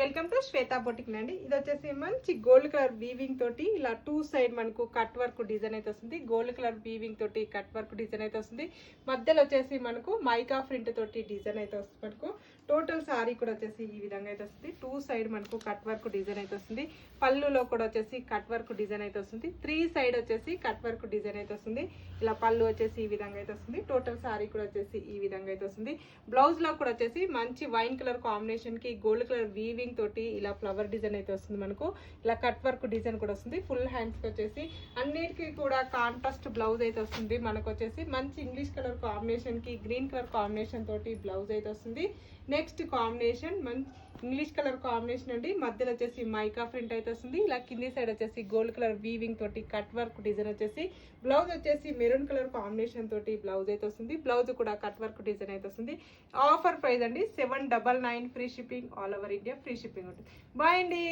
Welcome to Shweta boutique అండి. ఇది వచ్చేసి మంచి గోల్డ్ కలర్ వీవింగ్ తోటి ఇలా టూ సైడ్ మనకు కట్ వర్క్ డిజైన్ అయితే వస్తుంది. గోల్డ్ కలర్ వీవింగ్ తోటి కట్ వర్క్ డిజైన్ అయితే వస్తుంది. మధ్యలో వచ్చేసి మనకు మైకా ప్రింట్ తోటి డిజైన్ అయితే వస్తుంది. మనకు టోటల్ సారీ కూడా వచ్చేసి ఈ విధంగా అయితే వస్తుంది. టూ సైడ్ మనకు కట్ వర్క్ డిజైన్ అయితే వస్తుంది. పళ్ళులో కూడా వచ్చేసి కట్ వర్క్ డిజైన్ అయితే వస్తుంది. త్రీ సైడ్ వచ్చేసి కట్ వర్క్ డిజైన్ అయితే వస్తుంది. ఇలా పళ్ళు వచ్చేసి ఈ విధంగా అయితే వస్తుంది. టోటల్ సారీ కూడా వచ్చేసి ఈ విధంగా అయితే వస్తుంది. బ్లౌజ్ లో కూడా వచ్చేసి మంచి వైన్ కలర్ కాంబినేషన్ కి గోల్డ్ కలర్ వీవింగ్ తోటి ఇలా ఫ్లవర్ డిజైన్ అయితే వస్తుంది. మనకు ఇలా కట్ వర్క్ డిజైన్ కూడా వస్తుంది. ఫుల్ హ్యాండ్స్ కి వచ్చేసి అన్నిటికీ కూడా కాంట్రాస్ట్ బ్లౌజ్ అయితే వస్తుంది. మనకు వచ్చేసి మంచి ఇంగ్లీష్ కలర్ కాంబినేషన్ కి గ్రీన్ కలర్ కాంబినేషన్ తోటి బ్లౌజ్ అయితే వస్తుంది. నెక్స్ట్ కాంబినేషన్ మంచి ఇంగ్లీష్ కలర్ కాంబినేషన్ అండి. మధ్యలో వచ్చేసి మైకా ప్రింట్ అయితే వస్తుంది. ఇలా కింది సైడ్ వచ్చేసి గోల్డ్ కలర్ వీవింగ్ తోటి కట్ వర్క్ డిజైన్ వచ్చేసి బ్లౌజ్ వచ్చేసి మెరూన్ కలర్ కాంబినేషన్ తోటి బ్లౌజ్ అయితే వస్తుంది. బ్లౌజ్ కూడా కట్ వర్క్ డిజైన్ అయితే వస్తుంది. ఆఫర్ ప్రైస్ అండి 799 free shipping all over India free shipping ఉంటుంది. బాయ్ అండి.